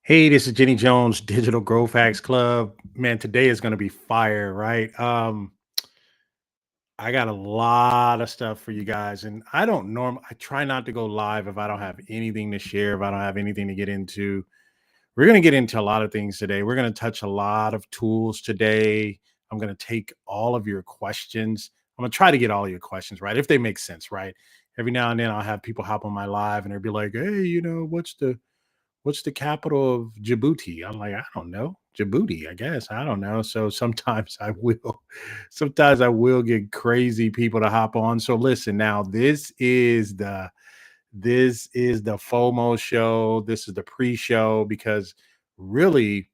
Hey, this is Jenny Jones, Digital Growth Hacks Club. Man, today is going to be fire, right? I got a lot of stuff for you guys, and I try not to go live if I don't have anything to share, if I don't have anything to get into. We're going to get into a lot of things today. We're going to touch a lot of tools today. I'm going to take all of your questions. I'm going to try to get all your questions right if they make sense, right? Every now and then I'll have people hop on my live and they'll be like, "Hey, what's the capital of Djibouti?" I'm like, I don't know. Djibouti, I guess. I don't know. So sometimes sometimes I will get crazy people to hop on. So listen, now this is the FOMO show. This is the pre-show because really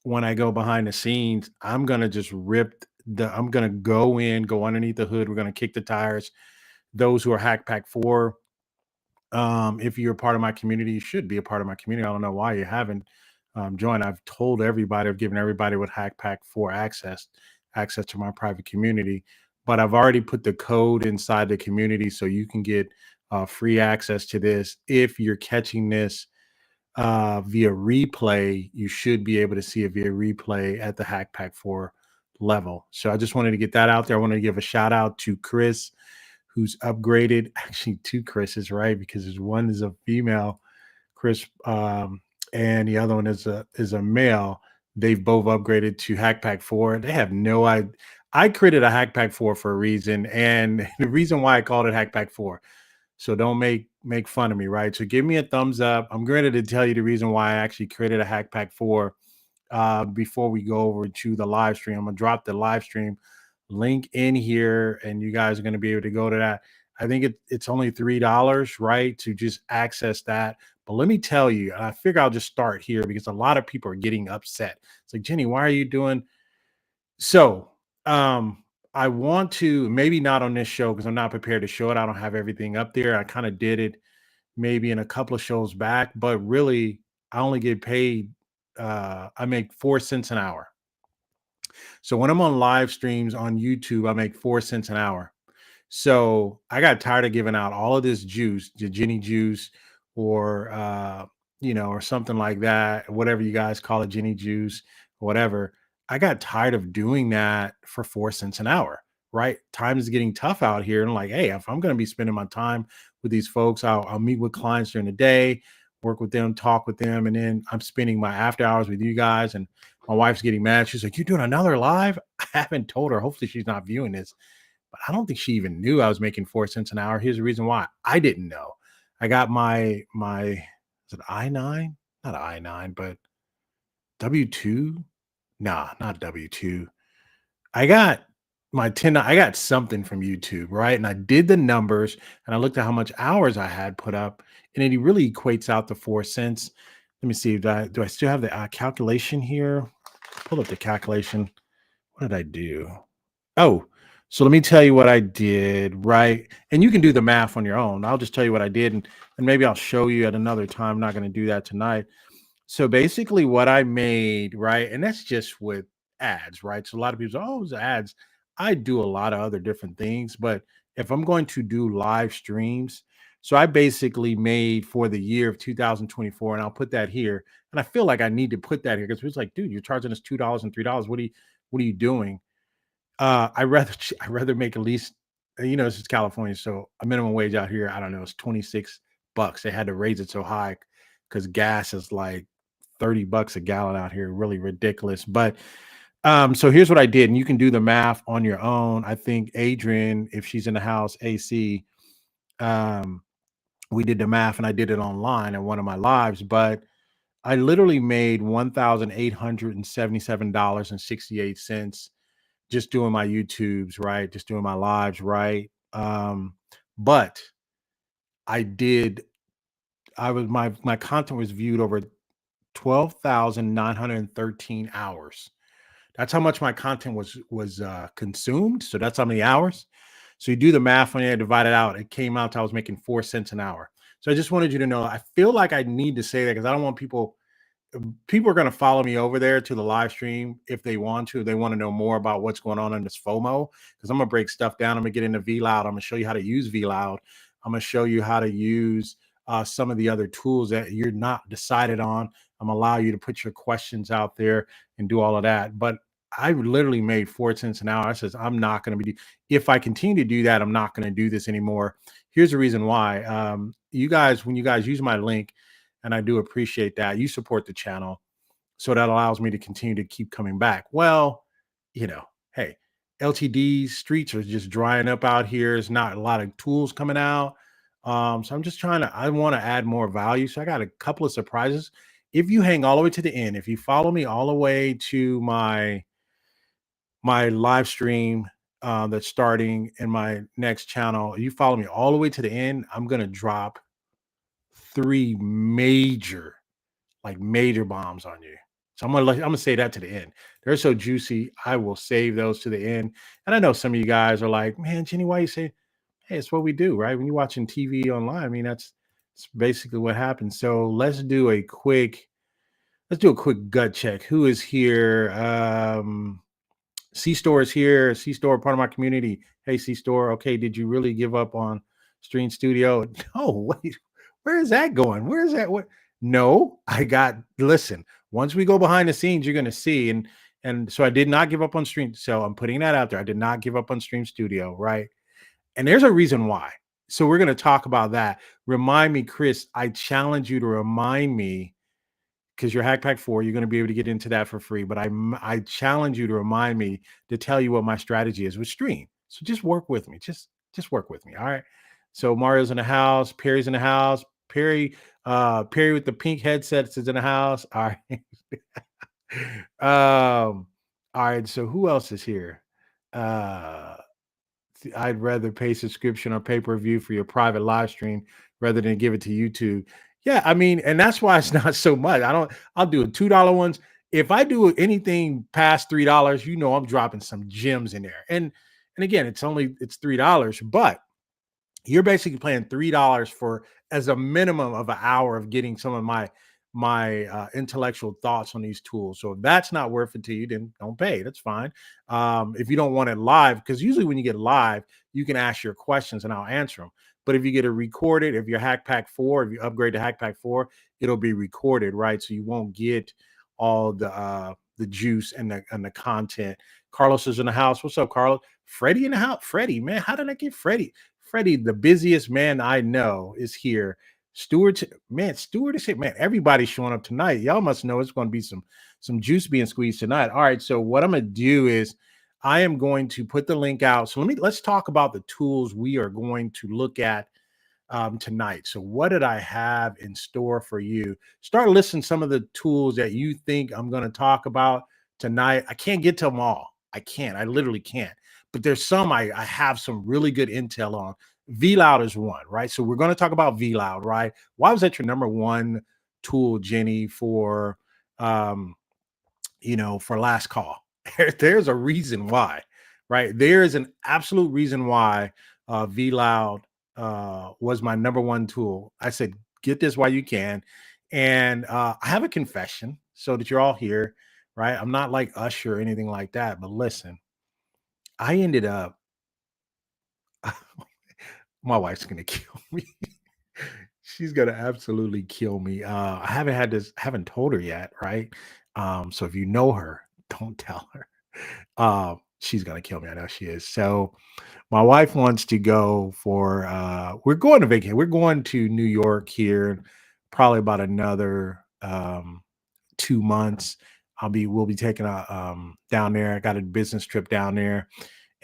when I go behind the scenes, I'm gonna go in, go underneath the hood. We're gonna kick the tires. Those who are Hack Pack 4, if you're a part of my community, you should be a part of my community. I don't know why you haven't joined. I've told everybody, I've given everybody with Hack Pack 4 access to my private community, but I've already put the code inside the community so you can get free access to this. If you're catching this via replay, you should be able to see it via replay at the Hack Pack 4 level. So I just wanted to get that out there. I wanted to give a shout out to Chris, who's upgraded. Actually, two Chris's, right? Because there's one is a female Chris, and the other one is a male. They've both upgraded to Hack Pack 4. They have no idea. I created a Hack Pack 4 for a reason, and the reason why I called it Hack Pack 4. So don't make fun of me, right? So give me a thumbs up. I'm ready to tell you the reason why I actually created a Hack Pack 4 before we go over to the live stream. I'm gonna drop the live stream link in here, and you guys are going to be able to go to that. I think it's only $3, right, to just access that. But let me tell you, I figure I'll just start here because a lot of people are getting upset. It's like, Jenny, why are you doing so? I want to, maybe not on this show because I'm not prepared to show it. I don't have everything up there. I kind of did it maybe in a couple of shows back, but really, I only get paid. I make 4 cents an hour. So when I'm on live streams on YouTube, I make 4 cents an hour. So I got tired of giving out all of this juice, the Jenny juice, or or something like that, whatever you guys call it, Jenny juice, whatever. I got tired of doing that for 4 cents an hour. Right? Time is getting tough out here. And I'm like, hey, if I'm going to be spending my time with these folks, I'll meet with clients during the day, work with them, talk with them, and then I'm spending my after hours with you guys. And my wife's getting mad. She's like, "You're doing another live?" I haven't told her. Hopefully, she's not viewing this, but I don't think she even knew I was making 4 cents an hour. Here's the reason why I didn't know. I got my is it I-9? Not I-9, but W-2? Nah, not W-2. I got my 10, I got something from YouTube, right? And I did the numbers and I looked at how much hours I had put up, and it really equates out to 4 cents. Let me see. Do I still have the calculation here? Pull up the calculation. What did I do? Oh, so let me tell you what I did, right? And you can do the math on your own. I'll just tell you what I did, and maybe I'll show you at another time. I'm not going to do that tonight. So basically, what I made, right? And that's just with ads, right? So a lot of people say, oh, it's ads. I do a lot of other different things, but if I'm going to do live streams, so I basically made for the year of 2024, and I'll put that here. And I feel like I need to put that here because it's like, dude, you're charging us $2 and $3. What are you doing? I rather make at least, this is California, so a minimum wage out here, I don't know, it's 26 bucks. They had to raise it so high because gas is like 30 bucks a gallon out here, really ridiculous. But so here's what I did, and you can do the math on your own. I think Adrian, if she's in the house, AC, um, we did the math and I did it online in one of my lives, but I literally made $1,877.68 just doing my YouTubes, right? Just doing my lives, right? But I did, I was my content was viewed over 12,913 hours. That's how much my content was consumed. So that's how many hours. So you do the math on it, divide it out. It came out to I was making 4 cents an hour. So I just wanted you to know. I feel like I need to say that because I don't want people are going to follow me over there to the live stream if they want to. If they want to know more about what's going on in this FOMO, because I'm going to break stuff down. I'm going to get into VLoud. I'm going to show you how to use VLoud. I'm going to show you how to use some of the other tools that you're not decided on. I'm allow you to put your questions out there and do all of that. But I literally made 4 cents an hour. I says I'm not going to be. If I continue to do that, I'm not going to do this anymore. Here's the reason why. You guys, when you guys use my link, and I do appreciate that, you support the channel, so that allows me to continue to keep coming back. Well, you know, hey, LTD streets are just drying up out here. There's not a lot of tools coming out. So I'm just trying to, I want to add more value. So I got a couple of surprises. If you hang all the way to the end, if you follow me all the way to my live stream that's starting in my next channel, you follow me all the way to the end, I'm gonna drop three major bombs on you. So I'm gonna say that to the end. They're so juicy. I will save those to the end. And I know some of you guys are like, man, Jenny, why you say, hey, it's what we do, right? When you're watching TV online, I mean, that's basically what happens. So let's do a quick gut check. Who is here? C Store is here. C Store, part of my community. Hey, C Store. Okay, did you really give up on Stream Studio? No, wait. Where is that going? Where is that? What? No, listen. Once we go behind the scenes, you're gonna see. And so I did not give up on Stream. So I'm putting that out there. I did not give up on Stream Studio, right? And there's a reason why. So we're gonna talk about that. Remind me, Chris. I challenge you to remind me because you're Hack Pack 4, you're going to be able to get into that for free. But I challenge you to remind me to tell you what my strategy is with Stream. So just work with me. Just work with me. All right. So Mario's in the house. Perry's in the house. Perry with the pink headsets is in the house. All right. All right. So who else is here? I'd rather pay subscription or pay-per-view for your private live stream rather than give it to YouTube. Yeah, I mean, and that's why it's not so much. I'll do a $2 ones. If I do anything past $3, I'm dropping some gems in there. And again, it's $3, but you're basically paying $3 for as a minimum of an hour of getting some of my intellectual thoughts on these tools. So if that's not worth it to you, then don't pay. That's fine. If you don't want it live, because usually when you get live, you can ask your questions and I'll answer them. But if you get it recorded, if you're Hack Pack 4, if you upgrade to Hack Pack 4, it'll be recorded, right? So you won't get all the juice and the content. Carlos is in the house. What's up, Carlos? Freddie in the house. Freddie, man, how did I get Freddie? Freddie, the busiest man I know, is here. Stewart is here. Man, everybody's showing up tonight. Y'all must know it's going to be some juice being squeezed tonight. All right, so what I'm going to do is I am going to put the link out. So let's talk about the tools we are going to look at tonight. So what did I have in store for you? Start listing some of the tools that you think I'm going to talk about tonight. I can't get to them all. I can't. I literally can't. But there's some I have some really good intel on. VLoud is one, right? So we're going to talk about VLoud, right? Why was that your number one tool, Jenny, for for last call? There's a reason why, right? There is an absolute reason why VLoud was my number one tool. I said, get this while you can. And I have a confession so that you're all here, right? I'm not like Usher or anything like that, but listen, I ended up, my wife's going to kill me. She's going to absolutely kill me. I haven't told her yet, right? So if you know her, don't tell her. She's going to kill me. I know she is. So my wife wants to go for, we're going to vacation. We're going to New York here, probably about another 2 months. We'll be taking down there. I got a business trip down there.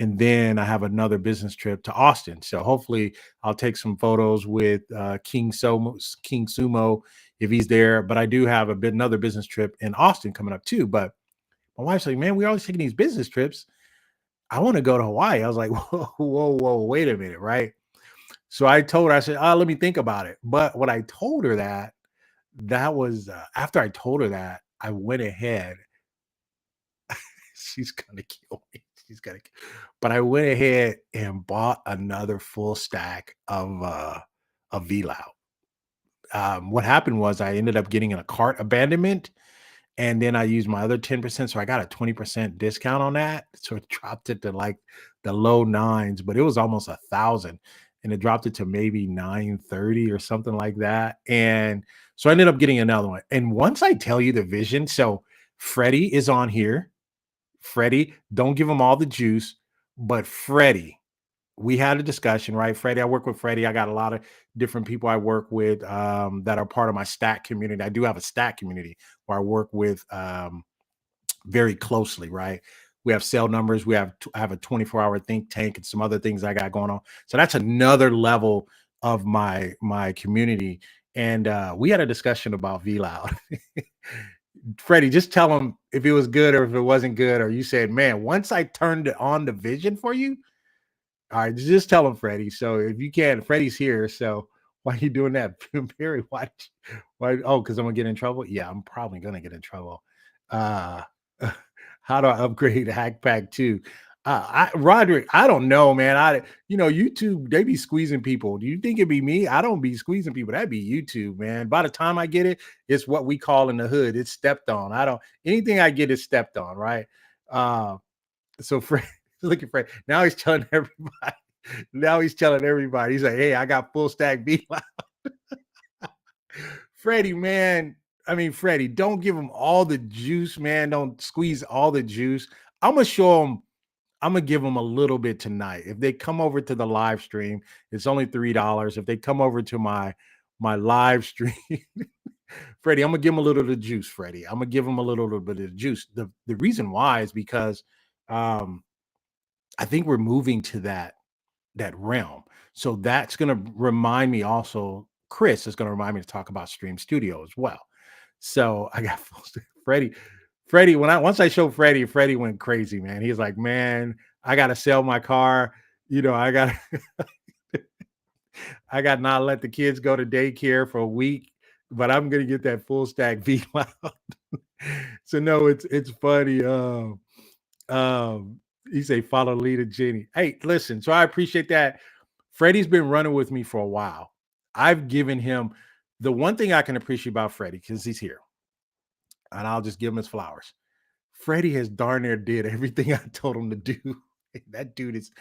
And then I have another business trip to Austin. So hopefully I'll take some photos with King Sumo if he's there. But I do have another business trip in Austin coming up too. But my wife's like, man, we're always taking these business trips. I want to go to Hawaii. I was like, whoa, wait a minute, right? So I told her, I said, let me think about it. But when I told her that was after I told her that, I went ahead. She's gonna kill me. But I went ahead and bought another full stack of VLoud. What happened was I ended up getting in a cart abandonment, and then I used my other 10%. So I got a 20% discount on that. So it dropped it to like the low nines, but it was almost 1,000. and it dropped it to maybe 930 or something like that. And so I ended up getting another one. And once I tell you the vision, so Freddie is on here. Freddie, don't give him all the juice, but Freddie, we had a discussion, right? Freddie, I work with Freddie. I got a lot of different people I work with that are part of my stack community. I do have a stack community where I work with very closely, right? We have cell numbers. I have a 24-hour think tank and some other things I got going on. So that's another level of my community. And we had a discussion about VLOUD. Freddie, just tell him if it was good or if it wasn't good, or you said, man, once I turned on the vision for you, all right, just tell him, Freddie. So if you can, Freddie's here. So why are you doing that, Barry? Why? Oh, because I'm gonna get in trouble. Yeah, I'm probably gonna get in trouble. Uh, how do I upgrade Hack Pack 2? Roderick, I don't know, man. YouTube, they be squeezing people. Do you think it'd be me? I don't be squeezing people. That'd be YouTube, man. By the time I get it, it's what we call in the hood. It's stepped on. I don't anything I get is stepped on, right? So Fred, look at Fred. Now he's telling everybody. Now he's telling everybody. He's like, hey, I got full stack beat. Freddie, man. I mean, Freddie, don't give him all the juice, man. Don't squeeze all the juice. I'm gonna show him. I'm gonna give them a little bit tonight. If they come over to the live stream, it's only $3. If they come over to my live stream, Freddie, I'm gonna give them a little of the juice, Freddie. I'm gonna give them a little bit of the juice. The reason why is because um, I think we're moving to that realm. So that's gonna remind me also, Chris is gonna remind me to talk about Stream Studio as well. So I got Freddie. Freddie, once I showed Freddie, Freddie went crazy, man. He's like, man, I gotta sell my car. I got I got not let the kids go to daycare for a week, but I'm gonna get that full stack V Cloud. So no, it's funny. He say follow leader Jenny. Hey, listen, so I appreciate that. Freddie's been running with me for a while. I've given him the one thing I can appreciate about Freddie, because he's here, and I'll just give him his flowers. Freddie has darn near did everything I told him to do. That dude is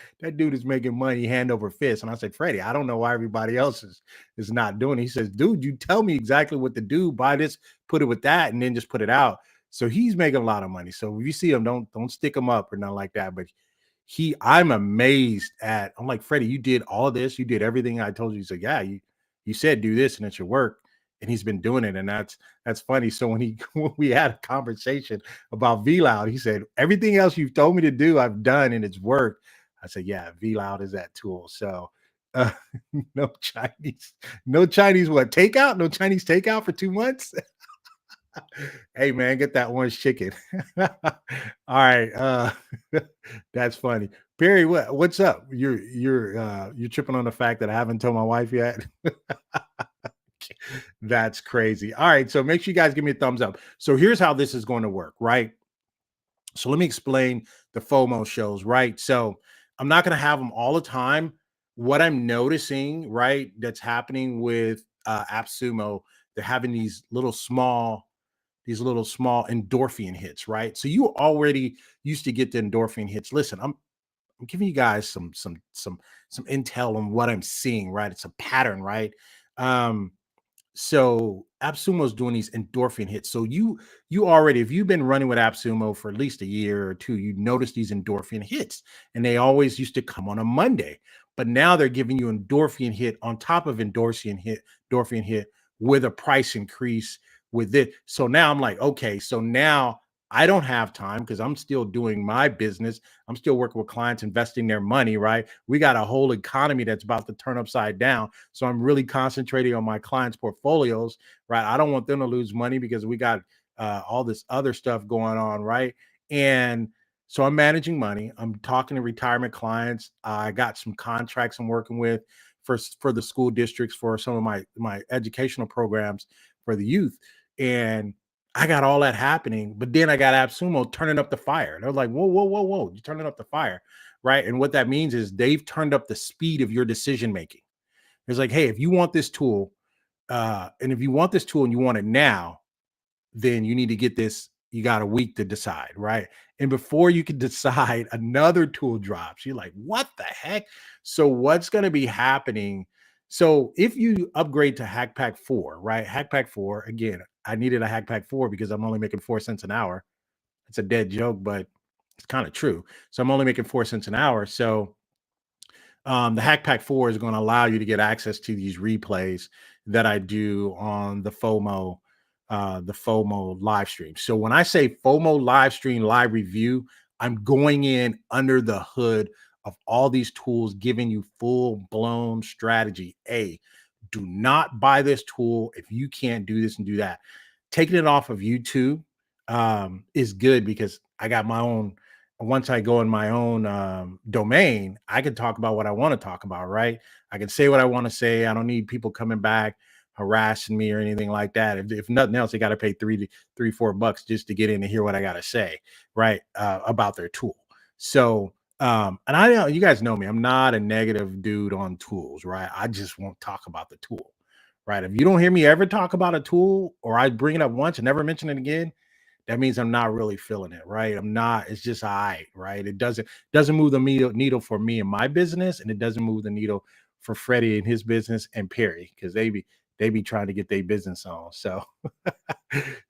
making money hand over fist. And I said, Freddie, I don't know why everybody else is not doing it. He says, dude, you tell me exactly what to do. Buy this, put it with that, and then just put it out. So he's making a lot of money. So if you see him, don't stick him up or nothing like that. But I'm amazed at. I'm like, Freddie, you did all this. You did everything I told you. He said, yeah, you said do this and it should work. And he's been doing it, and that's funny. So when we had a conversation about VLOUD, he said, everything else you've told me to do, I've done, and it's worked. I said, yeah, VLOUD is that tool. So uh, no Chinese what takeout? No Chinese takeout for 2 months. Hey man, get that orange chicken. All right. That's funny. Perry, what's up? You're tripping on the fact that I haven't told my wife yet. That's crazy. All right. So make sure you guys give me a thumbs up. So here's how this is going to work, right? So let me explain the FOMO shows, right? So I'm not going to have them all the time. What I'm noticing, right, that's happening with Appsumo, they're having these little small endorphin hits, right? So you already used to get the endorphin hits. Listen, I'm giving you guys some intel on what I'm seeing, right? It's a pattern, right? Um, so Appsumo is doing these endorphin hits. So you already, if you've been running with Appsumo for at least a year or two, you notice these endorphin hits, and they always used to come on a Monday. But now they're giving you endorphin hit on top of endorphin hit with a price increase with it. So now I'm like, okay, so now I don't have time because I'm still doing my business. I'm still working with clients, investing their money, right? We got a whole economy that's about to turn upside down. So I'm really concentrating on my clients' portfolios, right? I don't want them to lose money because we got all this other stuff going on, right? And so I'm managing money. I'm talking to retirement clients. I got some contracts I'm working with for the school districts for some of my educational programs for the youth. And I got all that happening, but then I got Appsumo turning up the fire. And I was like, whoa, whoa, whoa, whoa, you're turning up the fire, right? And what that means is they've turned up the speed of your decision making. It's like, hey, if you want this tool, and if you want this tool and you want it now, then you need to get this you got a week to decide, right? And before you can decide, another tool drops. You're like, what the heck? So what's going to be happening? So if you upgrade to Hack Pack 4, right? Hack Pack 4, again, I needed a Hack Pack 4 because I'm only making 4 cents an hour. It's a dead joke, but it's kind of true. So I'm only making 4 cents an hour. So the Hack Pack 4 is going to allow you to get access to these replays that I do on the FOMO live stream. So when I say FOMO live stream live review, I'm going in under the hood of all these tools, giving you full blown strategy. A, do not buy this tool if you can't do this and do that. Taking it off of YouTube is good because I got my own. Once I go in my own domain, I can talk about what I want to talk about, right? I can say what I want to say. I don't need people coming back harassing me or anything like that. If nothing else, they got to pay $4 just to get in and hear what I got to say, right? About their tool. So, and I know you guys know me, I'm not a negative dude on tools, right? I just won't talk about the tool, right? If you don't hear me ever talk about a tool or I bring it up once and never mention it again, that means I'm not really feeling it, right? I'm not, it's just all right, right? It doesn't move the needle for me and my business, and it doesn't move the needle for Freddie and his business and Perry, because they be trying to get their business on. So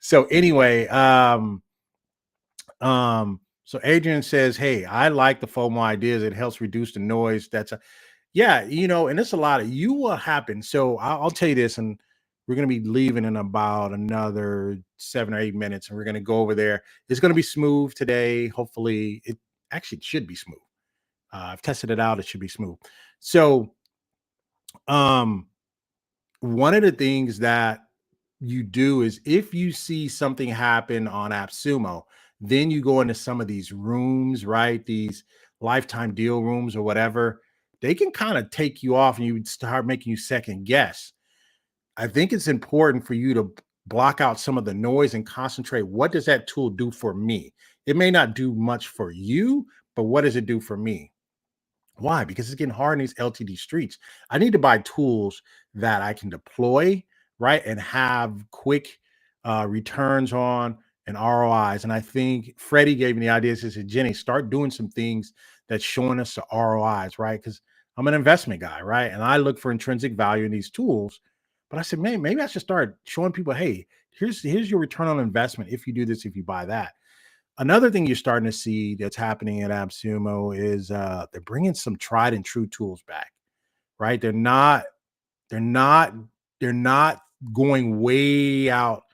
so anyway, so Adrian says, hey, I like the FOMO ideas. It helps reduce the noise. Yeah, and it's a lot of you will happen. So I'll tell you this, and we're going to be leaving in about another 7 or 8 minutes, and we're going to go over there. It's going to be smooth today. Hopefully, it actually should be smooth. I've tested it out; it should be smooth. So, um, one of the things that you do is if you see something happen on AppSumo, then you go into some of these rooms, right? These lifetime deal rooms or whatever. They can kind of take you off and you would start making you second guess. I think it's important for you to block out some of the noise and concentrate. What does that tool do for me? It may not do much for you, but what does it do for me? Why? Because it's getting hard in these LTD streets. I need to buy tools that I can deploy, right, and have quick returns on and ROIs. And I think Freddie gave me the idea. He said, Jenny, start doing some things that's showing us the ROIs, right? Because I'm an investment guy, right? And I look for intrinsic value in these tools. But I said, man, maybe I should start showing people, hey, here's your return on investment if you do this, if you buy that. Another thing you're starting to see that's happening at AppSumo is they're bringing some tried and true tools back, right? They're not, they're not going way out.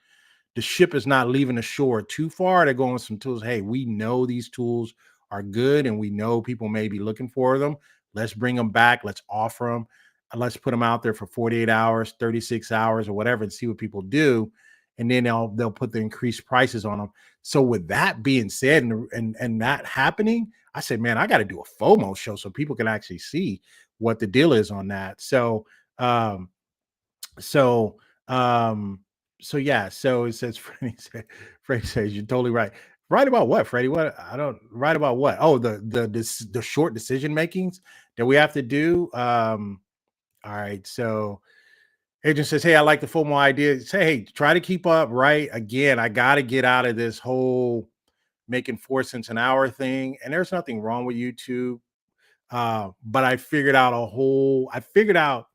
The ship is not leaving the shore too far. They're going with some tools. Hey, we know these tools are good and we know people may be looking for them. Let's bring them back. Let's offer them. And let's put them out there for 48 hours, 36 hours, or whatever, and see what people do. And then they'll put the increased prices on them. So with that being said, and that happening, I said, man, I got to do a FOMO show so people can actually see what the deal is on that. Um, so um so yeah, so it says Freddie says you're totally right. Right about what, Freddie? What I don't right about what? Oh, the short decision makings that we have to do. All right, so agent says, hey, I like the FOMO idea. Say, hey, try to keep up, right? Again, I gotta get out of this whole making 4 cents an hour thing. And there's nothing wrong with YouTube. But I figured out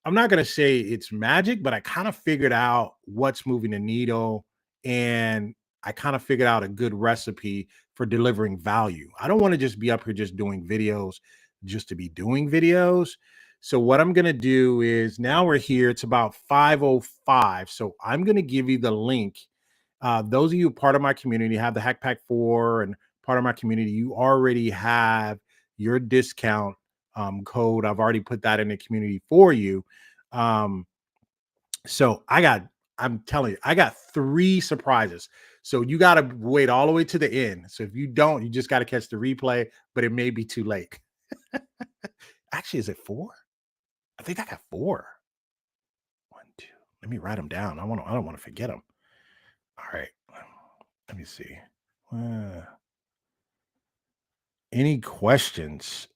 I'm not going to say it's magic, but I kind of figured out what's moving the needle and I kind of figured out a good recipe for delivering value. I don't want to just be up here just doing videos just to be doing videos. So what I'm going to do is now we're here, it's about 5:05. So I'm going to give you the link. Those of you part of my community have the Hack Pack 4 and part of my community, you already have your discount code. I've already put that in the community for you. Um, so I'm telling you, I got 3 surprises. So you got to wait all the way to the end. So if you don't, you just got to catch the replay, but it may be too late. Actually, is it 4? I think I got 4. 1, 2. Let me write them down. I don't want to forget them. All right. Let me see. Uh, any questions?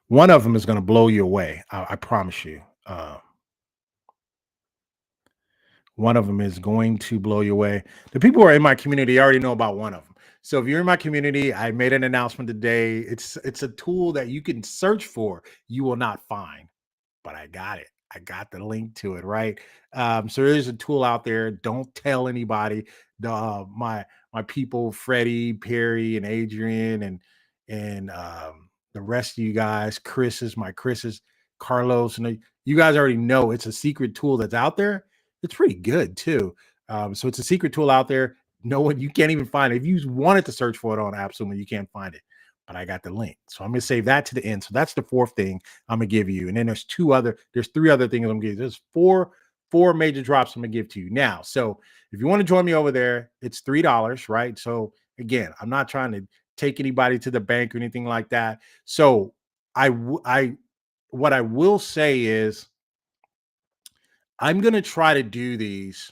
One of them is going to blow you away. I promise you. One of them is going to blow you away. The people who are in my community already know about one of them. So if you're in my community, I made an announcement today. It's a tool that you can search for. You will not find, but I got it. I got the link to it, right? So there's a tool out there. Don't tell anybody. My people, Freddie, Perry, and Adrian, and the rest of you guys, Chris's, Carlos, and you guys already know it's a secret tool that's out there. It's pretty good too. So it's a secret tool out there. No one, you can't even find it. If you wanted to search for it on Appsumo, you can't find it. But I got the link. So I'm gonna save that to the end. So that's the fourth thing I'm gonna give you. And then there's three other things I'm gonna give you. There's four major drops I'm gonna give to you now. So if you want to join me over there, it's $3, right? So again, I'm not trying to take anybody to the bank or anything like that. So what I will say is I'm gonna try to do these.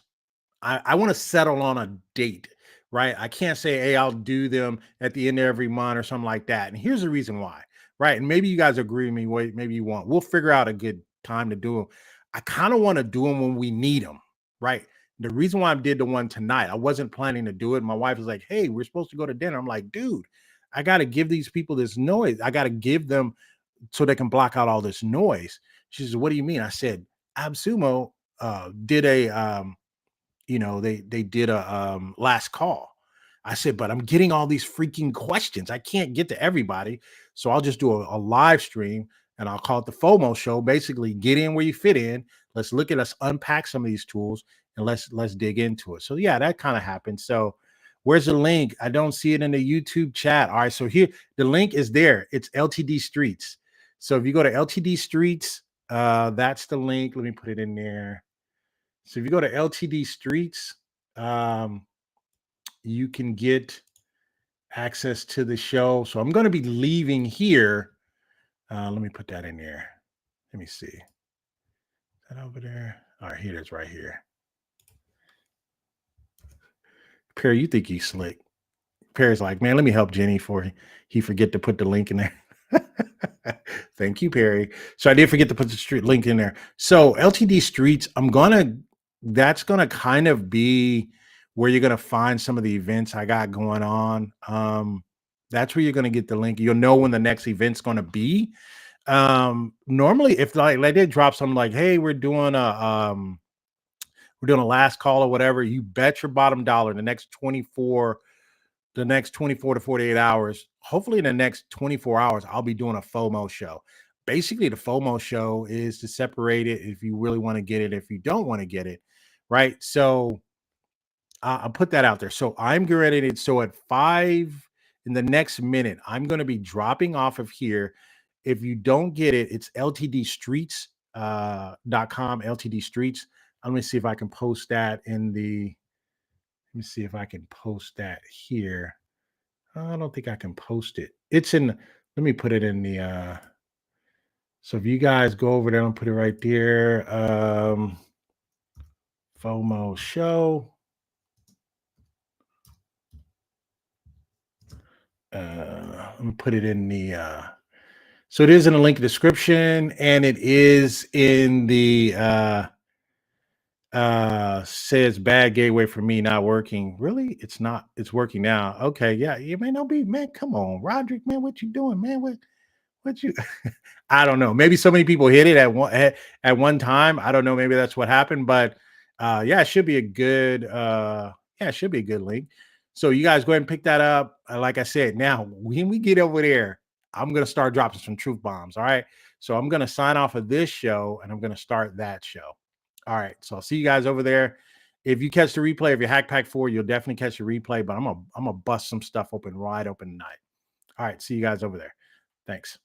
I want to settle on a date, right? I can't say, hey, I'll do them at the end of every month or something like that. And here's the reason why, right? And maybe you guys agree with me. Wait, maybe you won't. We'll figure out a good time to do them. I kind of want to do them when we need them, right? The reason why I did the one tonight, I wasn't planning to do it. My wife was like, hey, we're supposed to go to dinner. I'm like, dude, I got to give these people this noise. I got to give them so they can block out all this noise. She says, what do you mean? I said, Absumo did they did a last call. I said, but I'm getting all these freaking questions. I can't get to everybody. So I'll just do a live stream and I'll call it the FOMO show. Basically, get in where you fit in. Let's look at us unpack some of these tools and let's dig into it. So yeah, that kind of happened. So where's the link? I don't see it in the YouTube chat. All right. So here the link is there. It's LTD Streets. So if you go to LTD Streets, that's the link. Let me put it in there. So if you go to LTD Streets, you can get access to the show. So I'm going to be leaving here. Let me put that in there. Let me see. Is that over there? All right, here it is right here. Perry, you think he's slick. Perry's like, man, let me help Jenny before he forget to put the link in there. Thank you, Perry. So I did forget to put the street link in there. So LTD Streets, that's gonna kind of be where you're gonna find some of the events I got going on. That's where you're gonna get the link. You'll know when the next event's gonna be. Normally, if like they did drop something like, hey, we're doing a last call or whatever, you bet your bottom dollar the next 24 to 48 hours, hopefully in the next 24 hours, I'll be doing a FOMO show. Basically, the FOMO show is to separate it if you really want to get it, if you don't want to get it, right? So I'll put that out there. So I'm getting it. So at 5 in the next minute, I'm going to be dropping off of here. If you don't get it, it's ltdstreets.com, LTD Streets. Let me see if I can post that in the, let me see if I can post that here. I don't think I can post it. It's in, let me put it in the, so if you guys go over there and put it right there, FOMO show. Let me put it in the, so it is in the link description and it is in the, says bad gateway for me not working. Really? It's not, it's working now. Okay. Yeah. You may not be, man. Come on, Roderick, man. What you doing, man? What you, I don't know. Maybe so many people hit it at one time. I don't know. Maybe that's what happened, but yeah, it should be a good, it should be a good link. So you guys go ahead and pick that up. Like I said, now when we get over there, I'm going to start dropping some truth bombs. All right. So I'm going to sign off of this show and I'm going to start that show. All right. So I'll see you guys over there. If you catch the replay of your Hack Pack 4, you'll definitely catch the replay, but I'm gonna bust some stuff open wide open tonight. All right. See you guys over there. Thanks.